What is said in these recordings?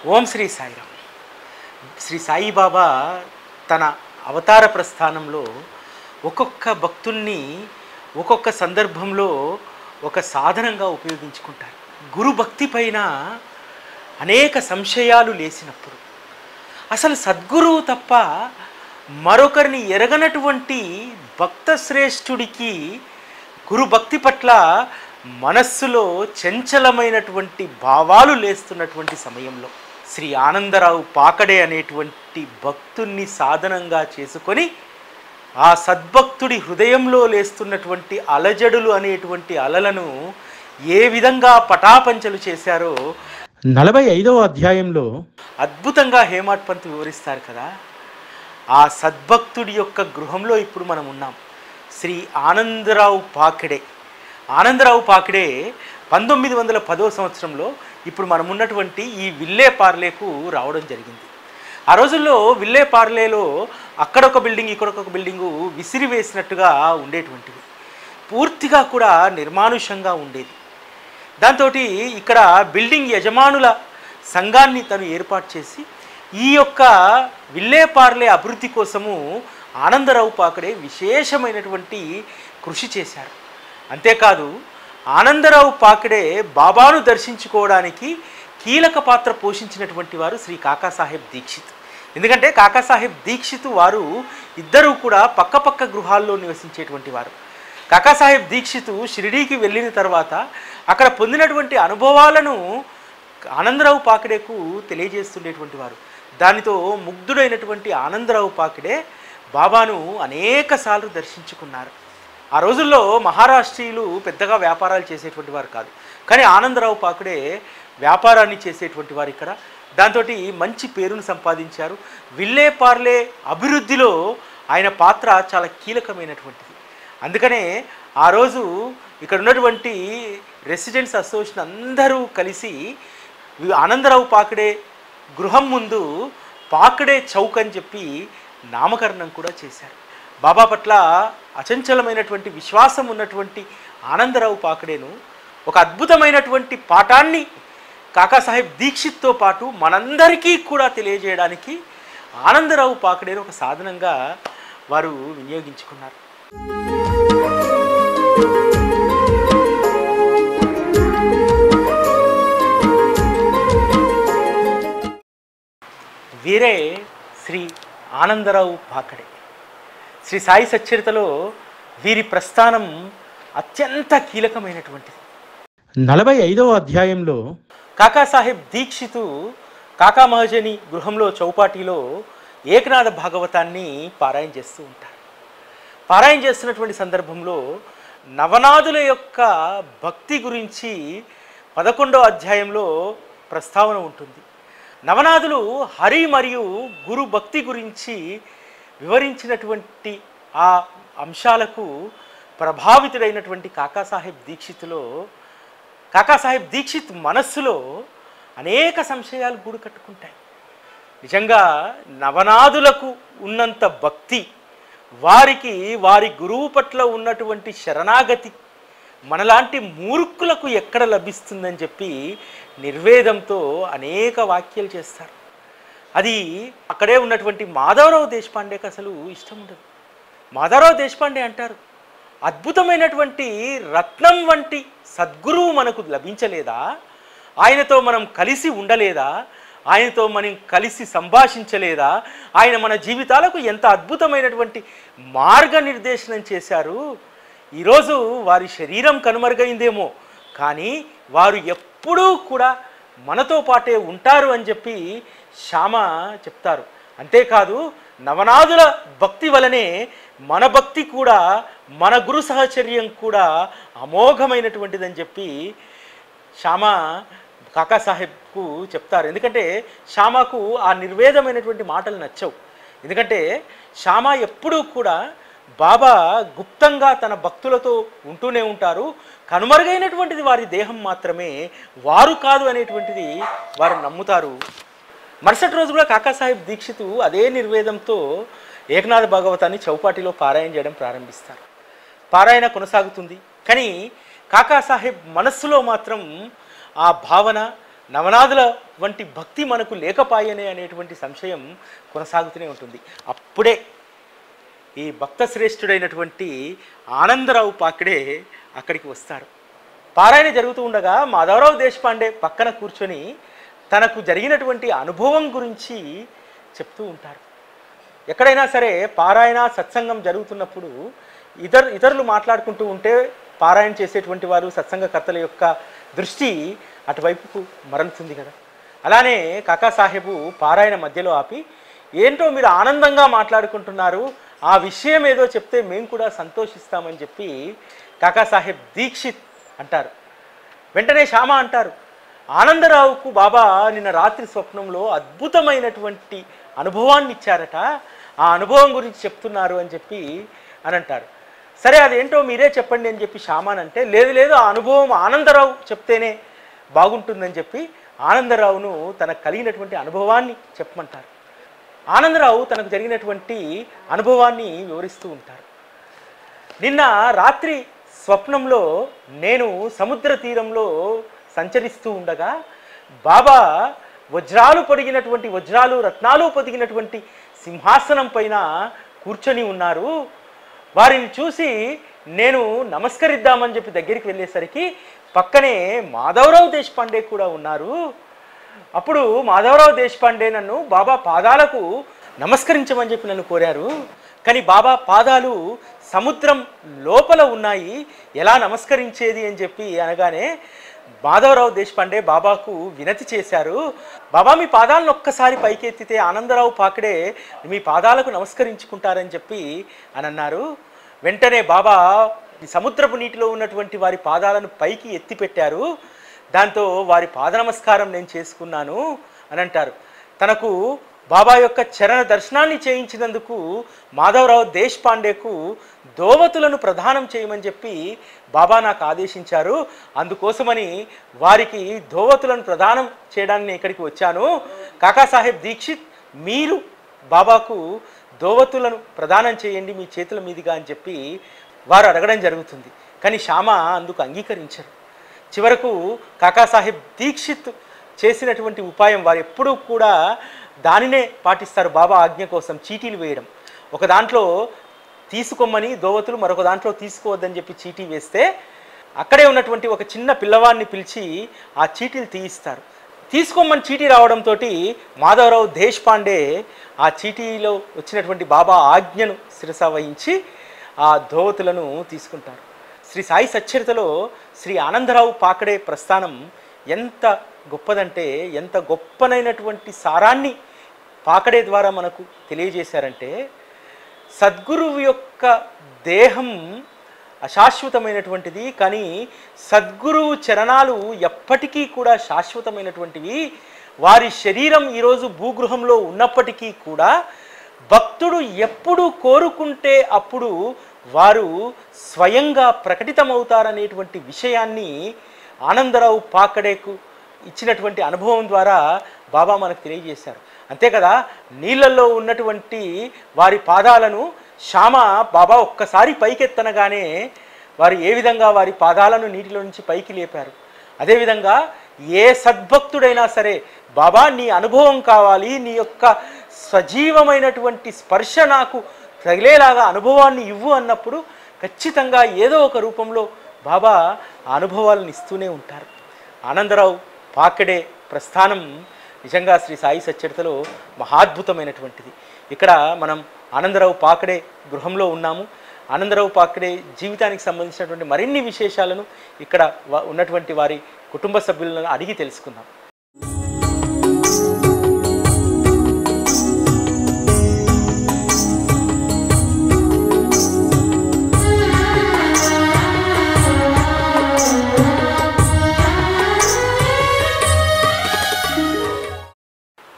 ఓం శ్రీ సాయిరామ్. శ్రీ సాయిబాబా తన అవతార ప్రస్థానంలో ఒక్కొక్క భక్తుల్ని ఒక్కొక్క సందర్భంలో ఒక సాధనంగా ఉపయోగించుకుంటారు. గురు భక్తి పైన అనేక సంశయాలు లేసినప్పుడు అసలు సద్గురువు తప్ప మరొకరిని ఎరగనటువంటి భక్త శ్రేష్ఠుడికి గురు భక్తి పట్ల మనస్సులో చంచలమైనటువంటి భావాలు లేస్తున్నటువంటి సమయంలో శ్రీ ఆనందరావు పాకడే అనేటువంటి భక్తుణ్ణి సాధనంగా చేసుకొని ఆ సద్భక్తుడి హృదయంలో లేస్తున్నటువంటి అలజడులు అనేటువంటి అలలను ఏ విధంగా పటాపంచలు చేశారో 45వ అధ్యాయంలో అద్భుతంగా హేమాడ్ పంత్ వివరిస్తారు కదా. ఆ సద్భక్తుడి యొక్క గృహంలో ఇప్పుడు మనం ఉన్నాం. శ్రీ ఆనందరావు పాకడే. ఆనందరావు పాకడే 1910వ సంవత్సరంలో ఇప్పుడు మనం ఉన్నటువంటి ఈ విల్లేపార్లేకు రావడం జరిగింది. ఆ రోజుల్లో విల్లేపార్లేలో అక్కడొక బిల్డింగ్ ఇక్కడొక బిల్డింగు విసిరివేసినట్టుగా ఉండేటువంటివి. పూర్తిగా కూడా నిర్మానుష్యంగా ఉండేది. దాంతో ఇక్కడ బిల్డింగ్ యజమానుల సంఘాన్ని తను ఏర్పాటు చేసి ఈ యొక్క విల్లేపార్లే అభివృద్ధి కోసము ఆనందరావు పాకడే విశేషమైనటువంటి కృషి చేశారు. అంతేకాదు ఆనందరావు పాకడే బాబాను దర్శించుకోవడానికి కీలక పాత్ర పోషించినటువంటి వారు శ్రీ కాకాసాహెబ్ దీక్షిత్. ఎందుకంటే కాకాసాహెబ్ దీక్షిత్ వారు ఇద్దరూ కూడా పక్కపక్క గృహాల్లో నివసించేటువంటి వారు. కాకాసాహెబ్ దీక్షిత్ షిరిడీకి వెళ్ళిన తర్వాత అక్కడ పొందినటువంటి అనుభవాలను ఆనందరావు పాకడేకు తెలియజేస్తుండేటువంటి వారు. దానితో ముగ్ధుడైనటువంటి ఆనందరావు పాకడే బాబాను అనేక సార్లు దర్శించుకున్నారు. ఆ రోజుల్లో మహారాష్ట్రీయులు పెద్దగా వ్యాపారాలు చేసేటువంటి వారు కాదు, కానీ ఆనందరావు పాకడే వ్యాపారాన్ని చేసేటువంటి వారు ఇక్కడ. దాంతో మంచి పేరును సంపాదించారు. విల్లేపార్లే అభివృద్ధిలో ఆయన పాత్ర చాలా కీలకమైనటువంటిది. అందుకనే ఆ రోజు ఇక్కడ ఉన్నటువంటి రెసిడెంట్స్ అసోసియేషన్ అందరూ కలిసి ఆనందరావు పాకడే గృహం ముందు పాకడే చౌక్ అని చెప్పి నామకరణం కూడా చేశారు. బాబా పట్ల అచంచలమైనటువంటి విశ్వాసం ఉన్నటువంటి ఆనందరావు పాకడేను ఒక అద్భుతమైనటువంటి పాఠాన్ని కాకాసాహెబ్ దీక్షిత్తో పాటు మనందరికీ కూడా తెలియజేయడానికి ఆనందరావు పాకడేను ఒక సాధనంగా వారు వినియోగించుకున్నారు. వీరే శ్రీ ఆనందరావు పాకడే. శ్రీ సాయి సచ్చరితలో వీరి ప్రస్థానం అత్యంత కీలకమైనటువంటిది. 45వ అధ్యాయంలో కాకాసాహెబ్ దీక్షితు కాకా మహజని గృహంలో చౌపాటీలో ఏకనాథ భాగవతాన్ని పారాయణ చేస్తూ ఉంటారు. పారాయణ చేస్తున్నటువంటి సందర్భంలో నవనాదుల యొక్క భక్తి గురించి 11వ అధ్యాయంలో ప్రస్తావన ఉంటుంది. నవనాదులు హరి మరియు గురు భక్తి గురించి వివరించినటువంటి ఆ అంశాలకు ప్రభావితుడైనటువంటి కాకాసాహెబ్ దీక్షిత్ మనస్సులో అనేక సంశయాలు గూడు కట్టుకుంటాయి. నిజంగా నవనాదులకు ఉన్నంత భక్తి, వారికి వారి గురువు పట్ల ఉన్నటువంటి శరణాగతి మనలాంటి మూర్ఖులకు ఎక్కడ లభిస్తుందని చెప్పి నిర్వేదంతో అనేక వ్యాఖ్యలు చేస్తారు. అది అక్కడే ఉన్నటువంటి మాధవరావు దేశపాండేకి అసలు ఇష్టం ఉండదు. మాధవరావు దేశపాండే అంటారు, అద్భుతమైనటువంటి రత్నం వంటి సద్గురువు మనకు లభించలేదా? ఆయనతో మనం కలిసి ఉండలేదా? ఆయనతో మనం కలిసి సంభాషించలేదా? ఆయన మన జీవితాలకు ఎంత అద్భుతమైనటువంటి మార్గనిర్దేశనం చేశారు. ఈరోజు వారి శరీరం కనుమరుగైందేమో, కానీ వారు ఎప్పుడూ కూడా మనతో పాటే ఉంటారు అని చెప్పి శ్యామ చెప్తారు. అంతేకాదు నవనాదుల భక్తి వలనే మన భక్తి కూడా, మన గురు సహచర్యం కూడా అమోఘమైనటువంటిదని చెప్పి శ్యామ కాకాసాహెబ్కు చెప్తారు. ఎందుకంటే శ్యామకు ఆ నిర్వేదమైనటువంటి మాటలు నచ్చవు. ఎందుకంటే శ్యామ ఎప్పుడూ కూడా బాబా గుప్తంగా తన భక్తులతో ఉంటూనే ఉంటారు, కనుమరుగైనటువంటిది వారి దేహం మాత్రమే, వారు కాదు అనేటువంటిది వారు నమ్ముతారు. మరుసటి రోజు కూడా కాకాసాహెబ్ దీక్షితు అదే నిర్వేదంతో ఏకనాథ భాగవతాన్ని చౌపాటిలో పారాయణ చేయడం ప్రారంభిస్తారు. పారాయణ కొనసాగుతుంది. కానీ కాకాసాహెబ్ మనస్సులో మాత్రం ఆ భావన నవనాథుల వంటి భక్తి మనకు లేకపాయనే అనేటువంటి సంశయం కొనసాగుతూనే ఉంటుంది. అప్పుడే ఈ భక్త శ్రేష్ఠుడైనటువంటి ఆనందరావు పాకడే అక్కడికి వస్తాడు. పారాయణ జరుగుతూ ఉండగా మాధవరావు దేశపాండే పక్కన కూర్చొని తనకు జరిగినటువంటి అనుభవం గురించి చెప్తూ ఉంటారు. ఎక్కడైనా సరే పారాయణ సత్సంగం జరుగుతున్నప్పుడు ఇతరులు మాట్లాడుకుంటూ ఉంటే పారాయణ చేసేటువంటి వారు సత్సంగకర్తల యొక్క దృష్టి అటువైపుకు మరలుతుంది కదా. అలానే కాకాసాహెబు పారాయణ మధ్యలో ఆపి, ఏంటో మీరు ఆనందంగా మాట్లాడుకుంటున్నారు, ఆ విషయం ఏదో చెప్తే మేము కూడా సంతోషిస్తామని చెప్పి కాకాసాహెబ్ దీక్షిత్ అంటారు. వెంటనే శ్యామ అంటారు, ఆనందరావుకు బాబా నిన్న రాత్రి స్వప్నంలో అద్భుతమైనటువంటి అనుభవాన్ని ఇచ్చారట, ఆ అనుభవం గురించి చెప్తున్నారు అని చెప్పి అని అంటారు. సరే అదేంటో మీరే చెప్పండి అని చెప్పి శ్యామాన్ అంటే, లేదు ఆ అనుభవం ఆనందరావు చెప్తేనే బాగుంటుందని చెప్పి ఆనందరావును తనకు కలిగినటువంటి అనుభవాన్ని చెప్పమంటారు. ఆనందరావు తనకు జరిగినటువంటి అనుభవాన్ని వివరిస్తూ ఉంటారు. నిన్న రాత్రి స్వప్నంలో నేను సముద్ర తీరంలో సంచరిస్తూ ఉండగా బాబా వజ్రాలు రత్నాలు పొదిగినటువంటి సింహాసనం పైన కూర్చొని ఉన్నారు. వారిని చూసి నేను నమస్కరిద్దామని చెప్పి దగ్గరికి వెళ్ళేసరికి పక్కనే మాధవరావు దేశపాండే కూడా ఉన్నారు. అప్పుడు మాధవరావు దేశపాండే నన్ను బాబా పాదాలకు నమస్కరించమని చెప్పి నన్ను కోరారు. కానీ బాబా పాదాలు సముద్రం లోపల ఉన్నాయి, ఎలా నమస్కరించేది అని చెప్పి అనగానే మాధవరావు దేశపాండే బాబాకు వినతి చేశారు. బాబా మీ పాదాలను ఒక్కసారి పైకెత్తితే ఆనందరావు పాకడే మీ పాదాలకు నమస్కరించుకుంటారని చెప్పి అని అన్నారు. వెంటనే బాబా సముద్రపు నీటిలో ఉన్నటువంటి వారి పాదాలను పైకి ఎత్తి పెట్టారు. దాంతో వారి పాద నమస్కారం నేను చేసుకున్నాను అని అంటారు. తనకు బాబా యొక్క చరణ దర్శనాన్ని చేయించినందుకు మాధవరావు దేశపాండేకు దోవతులను ప్రదానం చేయమని చెప్పి బాబా నాకు ఆదేశించారు. అందుకోసమని వారికి దోవతులను ప్రదానం చేయడానికి ఇక్కడికి వచ్చాను. కాకాసాహెబ్ దీక్షిత్ మీరు బాబాకు దోవతులను ప్రదానం చేయండి మీ చేతుల మీదుగా అని చెప్పి వారు అడగడం జరుగుతుంది. కానీ శ్యామ అందుకు అంగీకరించరు. చివరకు కాకాసాహెబ్ దీక్షిత్ చేసినటువంటి ఉపాయం వారు ఎప్పుడూ కూడా దానినే పాటిస్తారు. బాబా ఆజ్ఞ కోసం చీటీలు వేయడం, ఒక దాంట్లో తీసుకోమని దోవతులు, మరొక దాంట్లో తీసుకోవద్దని చెప్పి చీటీ వేస్తే అక్కడే ఉన్నటువంటి ఒక చిన్న పిల్లవాడిని పిలిచి ఆ చీటీలు తీయిస్తారు. తీసుకోమని చీటీ రావడంతో మాధవరావు దేశపాండే ఆ చీటీలో వచ్చినటువంటి బాబా ఆజ్ఞను శిరస వహించి ఆ దోవతులను తీసుకుంటారు. శ్రీ సాయి సచ్చరితలో శ్రీ ఆనందరావు పాకడే ప్రస్థానం ఎంత గొప్పదంటే, ఎంత గొప్పనైనటువంటి సారాన్ని పాకడే ద్వారా మనకు తెలియజేశారంటే, సద్గురువు యొక్క దేహం అశాశ్వతమైనటువంటిది, కానీ సద్గురువు చరణాలు ఎప్పటికీ కూడా శాశ్వతమైనటువంటివి. వారి శరీరం ఈరోజు భూగృహంలో ఉన్నప్పటికీ కూడా భక్తుడు ఎప్పుడు కోరుకుంటే అప్పుడు వారు స్వయంగా ప్రకటితమవుతారనేటువంటి విషయాన్ని ఆనందరావు పాకడేకు ఇచ్చినటువంటి అనుభవం ద్వారా బాబా మనకు తెలియజేశారు. అంతే కదా, నీళ్ళల్లో ఉన్నటువంటి వారి పాదాలను శ్యామ బాబా ఒక్కసారి పైకెత్తనగానే వారు ఏ విధంగా వారి పాదాలను నీటిలో నుంచి పైకి లేపారు. అదేవిధంగా ఏ సద్భక్తుడైనా సరే బాబా నీ అనుభవం కావాలి, నీ యొక్క సజీవమైనటువంటి స్పర్శ నాకు తగిలేలాగా అనుభవాన్ని ఇవ్వు అన్నప్పుడు ఖచ్చితంగా ఏదో ఒక రూపంలో బాబా ఆ అనుభవాలను ఇస్తూనే ఉంటారు. ఆనందరావు పాకడే ప్రస్థానం నిజంగా శ్రీ సాయి సచ్చరితలో మహాద్భుతమైనటువంటిది. ఇక్కడ మనం ఆనందరావు పాకడే గృహంలో ఉన్నాము. ఆనందరావు పాకడే జీవితానికి సంబంధించినటువంటి మరిన్ని విశేషాలను ఇక్కడ ఉన్నటువంటి వారి కుటుంబ సభ్యులను అడిగి తెలుసుకుందాం.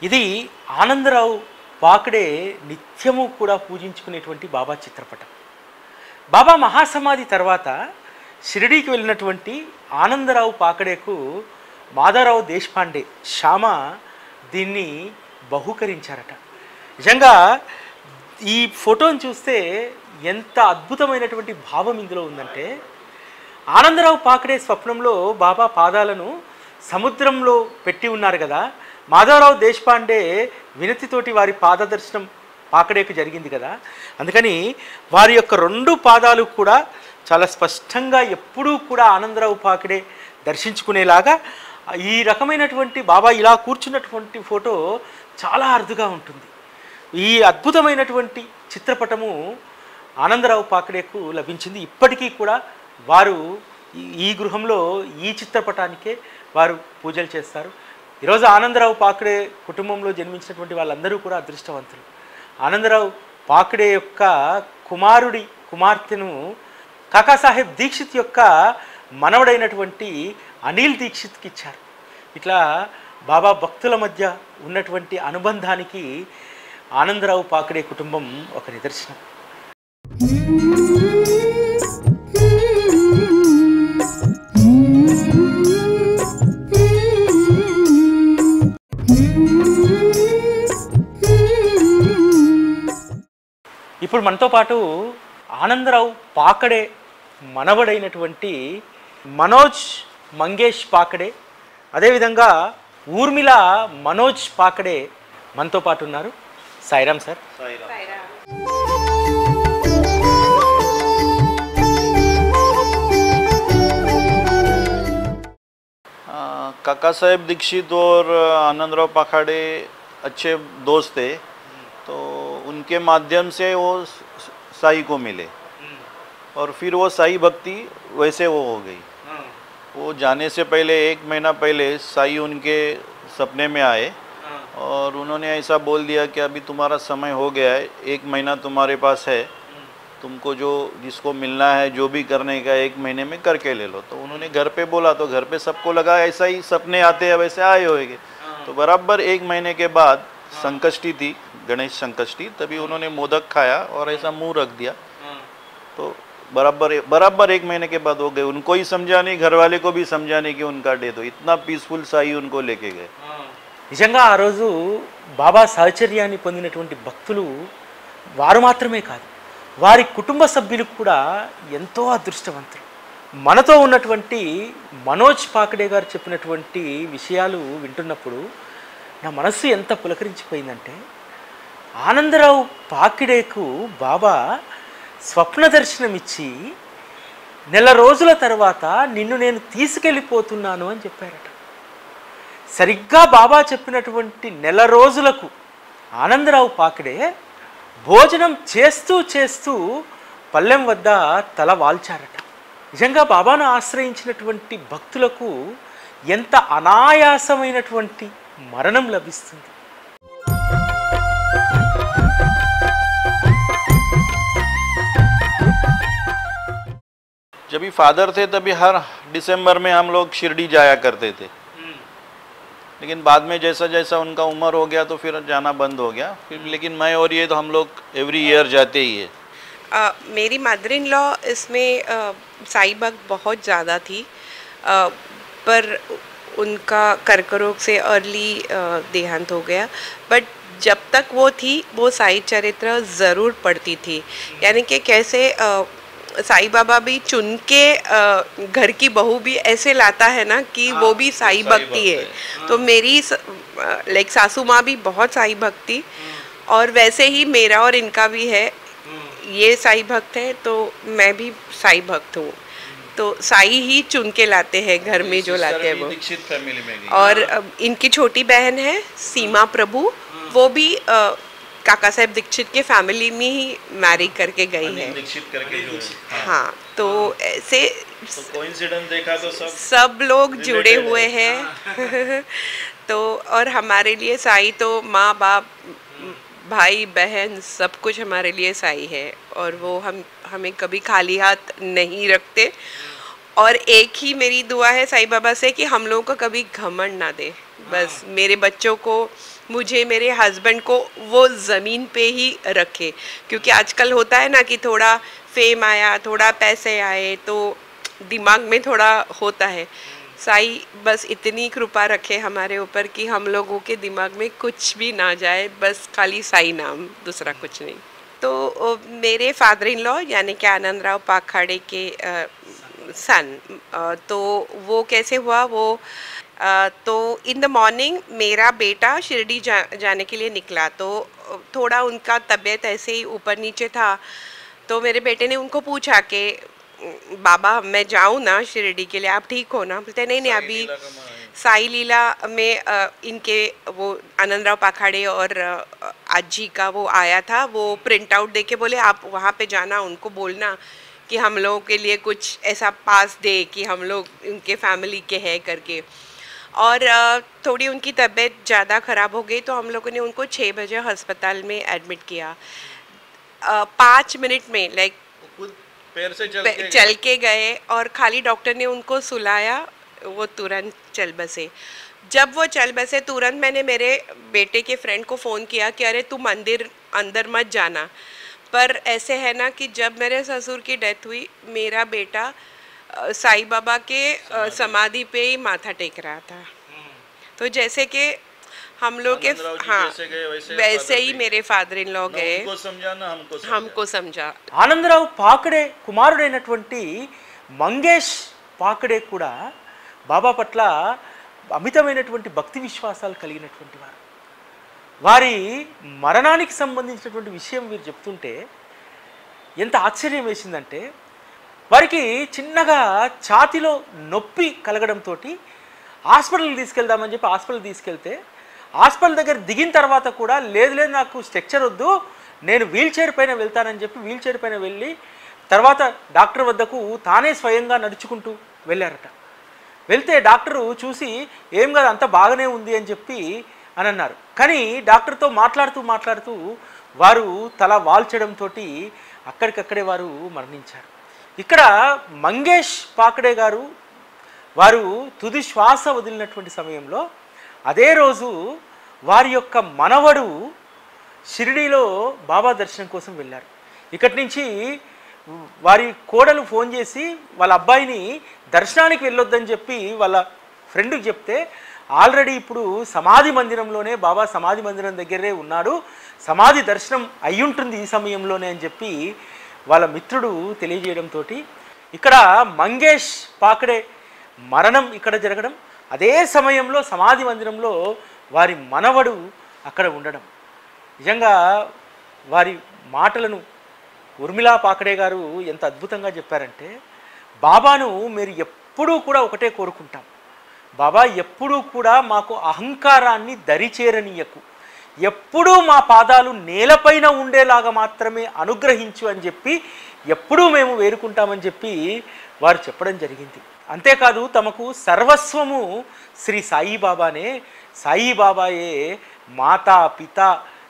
ఇది ఆనందరావు పాకడే నిత్యము కూడా పూజించుకునేటువంటి బాబా చిత్రపటం. బాబా మహాసమాధి తర్వాత షిరిడీకి వెళ్ళినటువంటి ఆనందరావు పాకడేకు మాధవరావు దేశపాండే శ్యామ దీన్ని బహూకరించారట. నిజంగా ఈ ఫోటోను చూస్తే ఎంత అద్భుతమైనటువంటి భావం ఇందులో ఉందంటే, ఆనందరావు పాకడే స్వప్నంలో బాబా పాదాలను సముద్రంలో పెట్టి ఉన్నారు కదా, మాధవరావు దేశపాండే వినతితోటి వారి పాదదర్శనం పాకడేకు జరిగింది కదా, అందుకని వారి యొక్క 2 పాదాలు కూడా చాలా స్పష్టంగా ఎప్పుడూ కూడా ఆనందరావు పాకడే దర్శించుకునేలాగా ఈ రకమైనటువంటి బాబా ఇలా కూర్చున్నటువంటి ఫోటో చాలా అరుదుగా ఉంటుంది. ఈ అద్భుతమైనటువంటి చిత్రపటము ఆనందరావు పాకడేకు లభించింది. ఇప్పటికీ కూడా వారు ఈ గృహంలో ఈ చిత్రపటానికే వారు పూజలు చేస్తారు. ఈరోజు ఆనందరావు పాకడే కుటుంబంలో జన్మించినటువంటి వాళ్ళందరూ కూడా అదృష్టవంతులు. ఆనందరావు పాకడే యొక్క కుమార్తెను కాకాసాహెబ్ దీక్షిత్ యొక్క మనవడైనటువంటి అనిల్ దీక్షిత్కి ఇచ్చారు. ఇట్లా బాబా భక్తుల మధ్య ఉన్నటువంటి అనుబంధానికి ఆనందరావు పాకడే కుటుంబం ఒక నిదర్శనం. ఇప్పుడు మనతో పాటు ఆనందరావు పాకడే మనవడైనటువంటి మనోజ్ మంగేష్ పాకడే, అదేవిధంగా ఊర్మిళ మనోజ్ పాకడే మనతో పాటు ఉన్నారు. సాయిరామ్ సార్. काका साहेब दीक्षित और आनंदराव पाखाड़े अच्छे दोस्त थे, तो उनके माध्यम से वो साई को मिले और फिर वो साई भक्ति वैसे वो हो गई। वो जाने से पहले 1 महीना पहले साई उनके सपने में आए और उन्होंने ऐसा बोल दिया कि अभी तुम्हारा समय हो गया है, 1 महीना तुम्हारे पास है, तुमको जिसको मिलना है जो भी करने का 1 महीने में करके ले लो। तो उन्होंने घर पे बोला, तो घर पे सबको लगा ऐसा ही सपने आते हैं वैसे आए होंगे। तो बराबर 1 महीने के बाद संकष्टी थी, गणेश संकष्टी, तभी उन्होंने मोदक खाया और ऐसा मुंह रख दिया। तो बराबर 1 महीने के बाद हो गए। उनको ही समझा नहीं, घर वाले को भी समझा नहीं कि उनका डेथ हो। इतना पीसफुल साई उनको लेके गए। నిజంగా ఆ రోజు బాబా సహచర్యాన్ని పొందినటువంటి భక్తులు వారు మాత్రమే కాదు, వారి కుటుంబ సభ్యులు కూడా ఎంతో అదృష్టవంతులు. మనతో ఉన్నటువంటి మనోజ్ పాకడే గారు చెప్పినటువంటి విషయాలు వింటున్నప్పుడు నా మనస్సు ఎంత పులకరించిపోయిందంటే, ఆనందరావు పాకిడేకు బాబా స్వప్న దర్శనమిచ్చి నెల రోజుల తర్వాత నిన్ను నేను తీసుకెళ్ళిపోతున్నాను అని చెప్పారట. సరిగ్గా బాబా చెప్పినటువంటి నెల రోజులకు ఆనందరావు పాకిడే భోజనం చేస్తూ చేస్తూ పల్లెం వద్ద తల వాల్చారట. నిజంగా బాబాను ఆశ్రయించినటువంటి భక్తులకు ఎంత అనాయాసమైనటువంటి మరణం లభిస్తుంది. जब भी फादर थे तभी हर दिसंबर में हम लोग शिरडी जाया करते थे, लेकिन बाद में जैसा जैसा उनका उम्र हो गया तो फिर जाना बंद हो गया। फिर लेकिन मैं और ये तो हम लोग एवरी ईयर जाते ही है। मेरी मदर इन लॉ इसमें साई भक्त बहुत ज़्यादा थी, पर उनका कर्करोग से अर्ली देहांत हो गया। बट जब तक वो थी वो साई चरित्र ज़रूर पढ़ती थी। यानी कि कैसे साई बाबा भी चुन के घर की बहू भी ऐसे लाता है ना कि वो भी साई भक्ति है। तो मेरी लाइक सासू माँ भी बहुत साई भक्ति, और वैसे ही मेरा और इनका भी है, ये साई भक्त है तो मैं भी साई भक्त हूँ। तो साई ही चुन के लाते हैं घर में, जो लाते हैं वो। और इनकी छोटी बहन है सीमा प्रभु, वो भी काका साहेब दीक्षित के फैमिली में ही मैरी करके गई है। हाँ, तो ऐसे कोइंसिडेंस देखा तो सब लोग जुड़े हुए हैं। तो और हमारे लिए साई तो माँ बाप भाई बहन सब कुछ हमारे लिए साई है, और वो हमें कभी खाली हाथ नहीं रखते। और एक ही मेरी दुआ है साई बाबा से कि हम लोगों को कभी घमंड ना दे। बस मेरे बच्चों को, मुझे, मेरे हस्बैंड को वो ज़मीन पे ही रखे, क्योंकि आजकल होता है ना कि थोड़ा फेम आया, थोड़ा पैसे आए तो दिमाग में थोड़ा होता है। साई बस इतनी कृपा रखे हमारे ऊपर कि हम लोगों के दिमाग में कुछ भी ना जाए, बस खाली साई नाम, दूसरा कुछ नहीं। तो मेरे फादर इन लॉ यानी कि आनंदराव पाखाड़े के सन, तो वो कैसे हुआ, वो तो इन द मॉर्निंग मेरा बेटा शिरडी जाने के लिए निकला, तो थोड़ा उनका तबीयत ऐसे ही ऊपर नीचे था। तो मेरे बेटे ने उनको पूछा कि बाबा मैं जाऊँ ना शिरडी के लिए, आप ठीक हो ना? बोलते नहीं नहीं अभी साई लीला में इनके वो आनंद राव पाखाड़े और आज जी का वो आया था, वो प्रिंट आउट दे के बोले आप वहाँ पे जाना, उनको बोलना कि हम लोगों के लिए कुछ ऐसा पास दे कि हम लोग उनके फैमिली के हैं करके। और थोड़ी उनकी तबीयत ज़्यादा ख़राब हो गई तो हम लोगों ने उनको 6 बजे अस्पताल में एडमिट किया। 5 मिनट में लाइक खुद पैर से चल के गए और खाली डॉक्टर ने उनको सुलाया, वो तुरंत चल बसे। जब वो चल बसे तुरंत मैंने मेरे बेटे के फ्रेंड को फ़ोन किया कि अरे तू मंदिर अंदर मत जाना। पर ऐसे है ना कि जब मेरे ससुर की डेथ हुई मेरा बेटा साईं बाबा के समाधि पे ही माथा टेक रहा था। तो जैसे कि हम लोग के हाँ वैसे ही मेरे फादर इन लॉ गए, हमको समझा। ఆనందరావు పాకడే కుమారుడైనటువంటి మంగేష్ పాకడే కూడా బాబా పట్ల అమితమైనటువంటి భక్తి విశ్వాసాలు కలిగినటువంటి వారు. వారి మరణానికి సంబంధించినటువంటి విషయం మీరు చెప్తుంటే ఎంత ఆశ్చర్యం వేసిందంటే, వారికి చిన్నగా ఛాతిలో నొప్పి కలగడంతో హాస్పిటల్కి తీసుకెళ్దామని చెప్పి హాస్పిటల్కి తీసుకెళ్తే హాస్పిటల్ దగ్గర దిగిన తర్వాత కూడా లేదు లేదు నాకు స్ట్రక్చర్ వద్దు, నేను వీల్చైర్ పైన వెళ్తానని చెప్పి వీల్చైర్ పైన వెళ్ళి తర్వాత డాక్టర్ వద్దకు తానే స్వయంగా నడుచుకుంటూ వెళ్ళారట. వెళ్తే డాక్టరు చూసి ఏం కాదు అంత బాగానే ఉంది అని చెప్పి అని అన్నారు. కానీ డాక్టర్తో మాట్లాడుతూ వారు తల వాల్చడంతో అక్కడికక్కడే వారు మరణించారు. ఇక్కడ మంగేష్ పాకడే గారు వారు తుది శ్వాస వదిలినటువంటి సమయంలో అదే రోజు వారి యొక్క మనవడు షిరిడీలో బాబా దర్శనం కోసం వెళ్ళారు. ఇక్కడి నుంచి వారి కోడలు ఫోన్ చేసి వాళ్ళ అబ్బాయిని దర్శనానికి వెళ్ళొద్దని చెప్పి వాళ్ళ ఫ్రెండ్కి చెప్తే ఆల్రెడీ ఇప్పుడు సమాధి మందిరంలోనే బాబా సమాధి మందిరం దగ్గరే ఉన్నాడు, సమాధి దర్శనం అయ్యుంటుంది ఈ సమయంలోనే అని చెప్పి వాళ్ళ మిత్రుడు తెలియజేయడంతో ఇక్కడ మంగేష్ పాకడే మరణం ఇక్కడ జరగడం, అదే సమయంలో సమాధి మందిరంలో వారి మనవడు అక్కడ ఉండడం, నిజంగా వారి మాటలను ఉర్మిళా పాకడే గారు ఎంత అద్భుతంగా చెప్పారంటే, బాబాను మీరు ఎప్పుడూ కూడా ఒకటే కోరుకుంటాం, బాబా ఎప్పుడూ కూడా మాకు అహంకారాన్ని దరిచేరనీయకు, ఎప్పుడూ మా పాదాలు నేలపైన ఉండేలాగా మాత్రమే అనుగ్రహించు అని చెప్పి ఎప్పుడూ మేము వేడుకుంటామని చెప్పి వారు చెప్పడం జరిగింది. అంతేకాదు తమకు సర్వస్వము శ్రీ సాయిబాబానే, సాయిబాబాయే మాతా పిత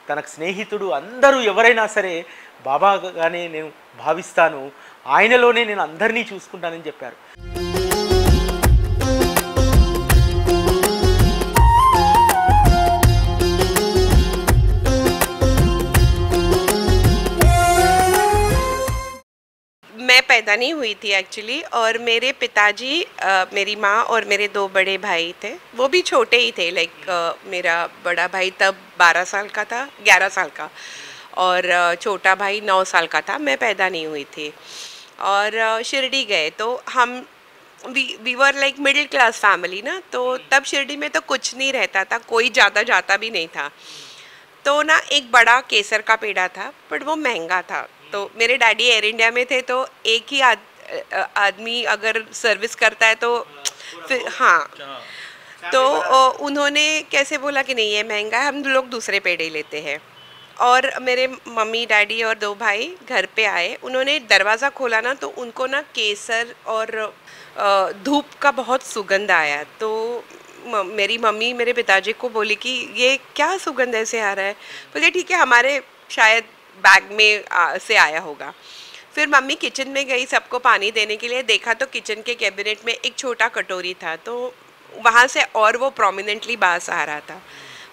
తనకు స్నేహితుడు అందరూ ఎవరైనా సరే బాబాగానే నేను భావిస్తాను, ఆయనలోనే నేను అందరినీ చూసుకుంటానని చెప్పారు. मैं पैदा नहीं हुई थी एक्चुअली, और मेरे पिताजी मेरी माँ और मेरे 2 बड़े भाई थे, वो भी छोटे ही थे। लाइक मेरा बड़ा भाई तब 12 साल का था, 11 साल का, और छोटा भाई 9 साल का था। मैं पैदा नहीं हुई थी और शिरडी गए तो हम we were like middle class family ना, तो तब शिरडी में तो कुछ नहीं रहता था, कोई ज़्यादा जाता भी नहीं था। तो ना एक बड़ा केसर का पेड़ा था बट वो महंगा था। तो मेरे डैडी एयर इंडिया में थे, तो एक ही आदमी अगर सर्विस करता है तो फिर हाँ, तो उन्होंने कैसे बोला कि नहीं ये महंगा है, हम लोग दूसरे पेड़े लेते हैं। और मेरे मम्मी डैडी और 2 भाई घर पे आए, उन्होंने दरवाज़ा खोला ना तो उनको ना केसर और धूप का बहुत सुगंध आया। तो मेरी मम्मी मेरे पिताजी को बोली कि ये क्या सुगंध ऐसे आ रहा है, बोले ठीक है हमारे शायद बैग में से आया होगा। फिर मम्मी किचन में गई सबको पानी देने के लिए, देखा तो किचन के कैबिनेट में एक छोटा कटोरी था, तो वहाँ से और वो प्रोमिनेंटली बास आ रहा था।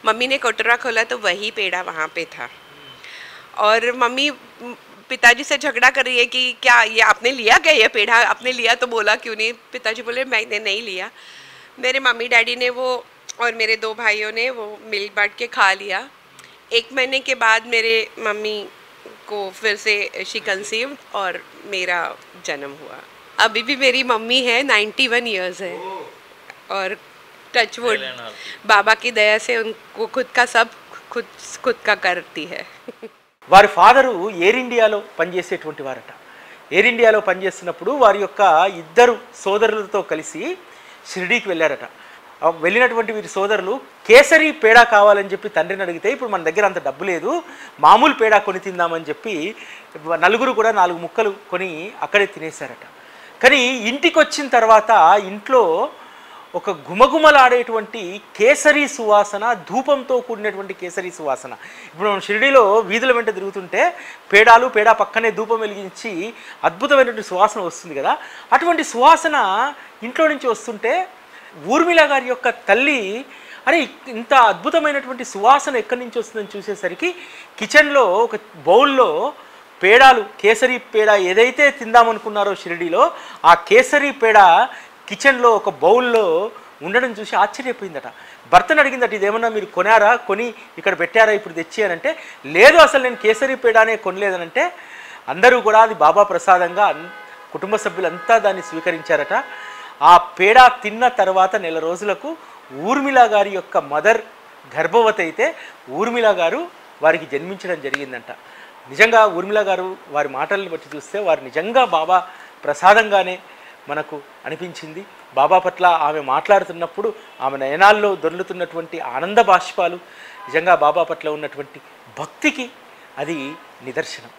मम्मी ने कटोरा खोला तो वही पेड़ा वहाँ पे था, और मम्मी पिताजी से झगड़ा कर रही है कि क्या ये आपने लिया क्या, ये पेड़ा आपने लिया तो बोला क्यों नहीं। पिताजी बोले मैंने नहीं लिया। मेरे मम्मी डैडी ने वो और मेरे 2 भाइयों ने वो मिल बांट के खा लिया। 1 महीने के बाद मेरे मम्मी को फिर से शी कंसीव्ड और मेरा जन्म हुआ। अभी भी मेरी मम्मी है 91 इयर्स है, और टचवुड बाबा की दया से उनको खुद का सब खुद का करती है. వారి ఫాదరు ఎయిర్ ఇండియాలో పనిచేసేటువంటి వారట. ఎయిర్ ఇండియాలో పనిచేస్తున్నప్పుడు వారి యొక్క ఇద్దరు సోదరులతో కలిసి షిరిడీకి వెళ్ళారట. వెళ్ళినటువంటి వీరి సోదరులు కేసరి పేడా కావాలని చెప్పి తండ్రిని అడిగితే, ఇప్పుడు మన దగ్గర అంత డబ్బు లేదు, మామూలు పేడా కొని తిందామని చెప్పి నలుగురు కూడా 4 ముక్కలు కొని అక్కడే తినేశారట. కానీ ఇంటికి వచ్చిన తర్వాత ఇంట్లో ఒక గుమగుమలాడేటువంటి కేసరి సువాసన, ధూపంతో కూడినటువంటి కేసరి సువాసన. ఇప్పుడు మనం షిరిడీలో వీధుల వెంట తిరుగుతుంటే పేడా పక్కనే ధూపం వెలిగించి అద్భుతమైనటువంటి సువాసన వస్తుంది కదా, అటువంటి సువాసన ఇంట్లో నుంచి వస్తుంటే ఊర్మిళ గారి యొక్క తల్లి అరే ఇంత అద్భుతమైనటువంటి సువాసన ఎక్కడి నుంచి వస్తుందని చూసేసరికి కిచెన్లో ఒక బౌల్లో పేడాలు, కేసరి పేడ ఏదైతే తిందామనుకున్నారో షిరిడీలో ఆ కేసరి పేడ కిచెన్లో ఒక బౌల్లో ఉండడం చూసి ఆశ్చర్యపోయిందట. భర్తను అడిగిందట, ఇదేమన్నా మీరు కొనారా, కొని ఇక్కడ పెట్టారా, ఇప్పుడు తెచ్చి అని అంటే, లేదు అసలు నేను కేసరి పేడానే కొనలేదనంటే, అందరూ కూడా అది బాబా ప్రసాదంగా కుటుంబ సభ్యులంతా దాన్ని స్వీకరించారట. ఆ పేడ తిన్న తర్వాత నెల రోజులకు ఊర్మిళ గారి యొక్క మదర్ గర్భవతి అయితే ఊర్మిళ గారు వారికి జన్మించడం జరిగిందంట. నిజంగా ఊర్మిళ గారు వారి మాటలను బట్టి చూస్తే వారు నిజంగా బాబా ప్రసాదంగానే మనకు అనిపించింది. బాబా పట్ల ఆమె మాట్లాడుతున్నప్పుడు ఆమె నయనాల్లో దొర్లుతున్నటువంటి ఆనంద బాష్పాలు నిజంగా బాబా పట్ల ఉన్నటువంటి భక్తికి అది నిదర్శనం.